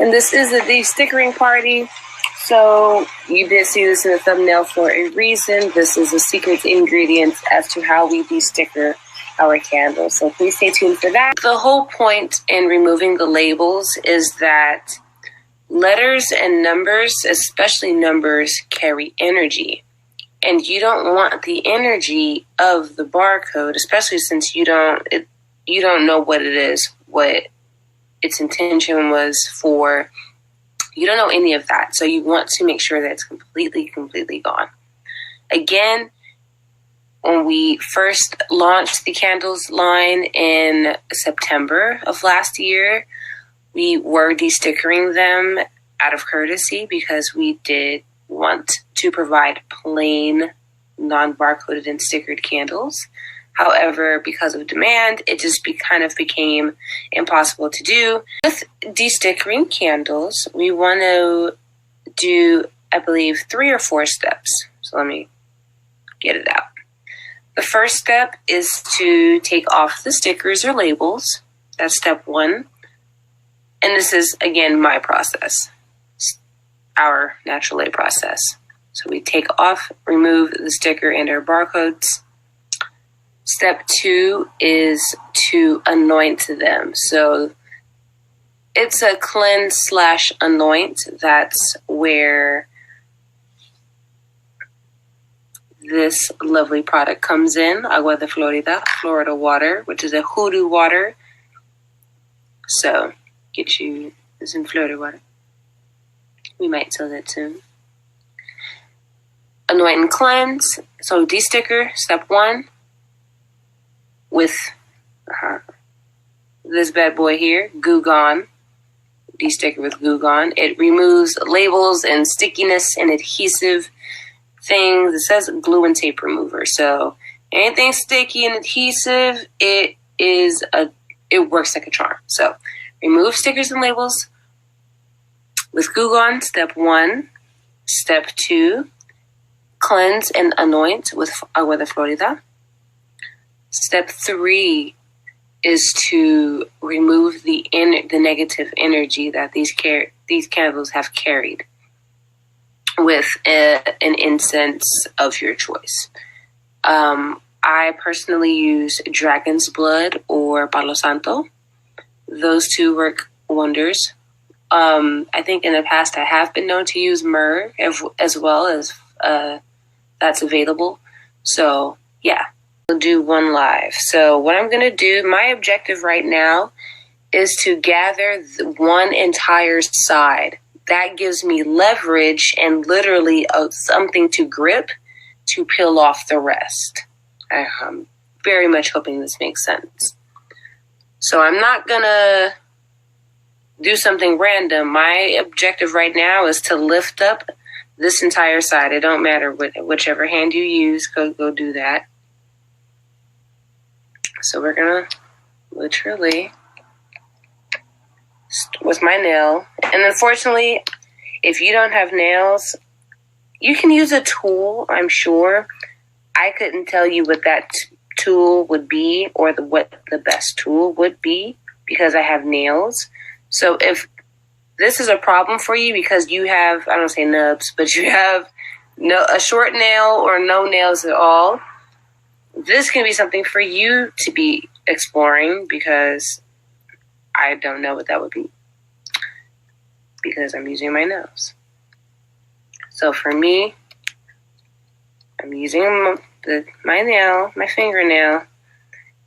And this is a de-stickering party. So you did see this in the thumbnail for a reason. This is a secret ingredient as to how we de-sticker our candles. So please stay tuned for that. The whole point in removing the labels is that letters and numbers, especially numbers, carry energy. And you don't want the energy of the barcode, especially since you don't know what it is, what its intention was for. You don't know any of that. So you want to make sure that it's completely gone. Again, when we first launched the candles line in September of last year, we were de-stickering them out of courtesy because we did want to provide plain, non-barcoded and stickered candles. However, because of demand, it just kind of became impossible to do. With de-stickering candles, we want to do, I believe, 3 or 4 steps. So let me get it out. The first step is to take off the stickers or labels. That's step 1. And this is, again, my process. Our naturalLay process. So we take off, remove the sticker and our barcodes. Step 2 is to anoint them. So it's a cleanse/anoint. That's where this lovely product comes in. Agua de Florida, Florida water, which is a hoodoo water. So get you this in Florida water. We might sell that soon. Anoint and cleanse. So de-sticker, step 1, with this bad boy here, Goo Gone. De-sticker with Goo Gone. It removes labels and stickiness and adhesive things. It says glue and tape remover. So anything sticky and adhesive, it works like a charm. So remove stickers and labels with Goo Gone, step 1. Step 2, cleanse and anoint with Agua de Florida. Step 3 is to remove the negative energy that these candles have carried with an incense of your choice. I personally use dragon's blood or Palo Santo. Those 2 work wonders. I think in the past I have been known to use myrrh as well, as that's available. So yeah, we'll do 1 live. So what I'm going to do, my objective right now is to gather 1 entire side. That gives me leverage and literally something to grip to peel off the rest. I'm very much hoping this makes sense. So I'm not going to do something random. My objective right now is to lift up this entire side. It don't matter whichever hand you use, go do that. So we're gonna literally, with my nail, and unfortunately, if you don't have nails, you can use a tool, I'm sure. I couldn't tell you what that tool would be or what the best tool would be because I have nails. So if this is a problem for you because you have, I don't say nubs, but you have a short nail or no nails at all, this can be something for you to be exploring because I don't know what that would be because I'm using my nails. So for me, I'm using my nail, my fingernail,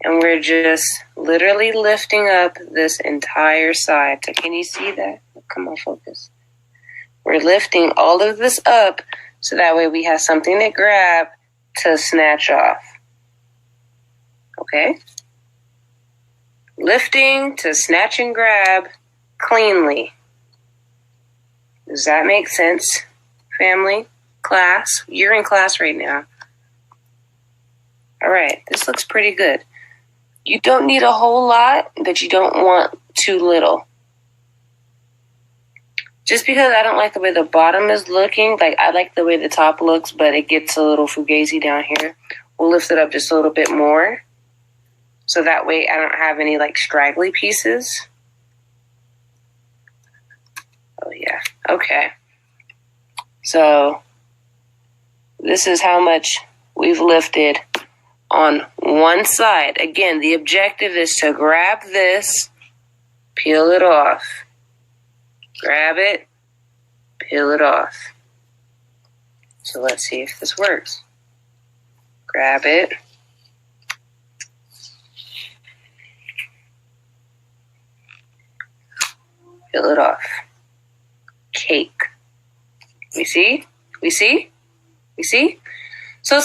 and we're just literally lifting up this entire side. So can you see that? Come on, focus. We're lifting all of this up so that way we have something to grab to snatch off. Okay? Lifting to snatch and grab cleanly. Does that make sense, family? Class? You're in class right now. All right, this looks pretty good. You don't need a whole lot, but you don't want too little. Just because I don't like the way the bottom is looking, like I like the way the top looks, but it gets a little fugazi down here. We'll lift it up just a little bit more. So that way I don't have any like straggly pieces. Okay. So this is how much we've lifted on one side. Again, the objective is to grab this, peel it off. Grab it, peel it off. So let's see if this works. Grab it. Peel it off. Cake. We see? We see? We see? So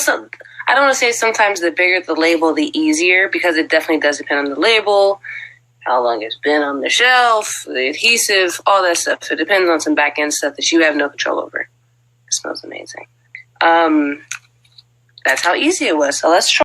I don't want to say sometimes the bigger the label, the easier, because it definitely does depend on the label, how long it's been on the shelf, the adhesive, all that stuff. So it depends on some back end stuff that you have no control over. It smells amazing. That's how easy it was. So let's try.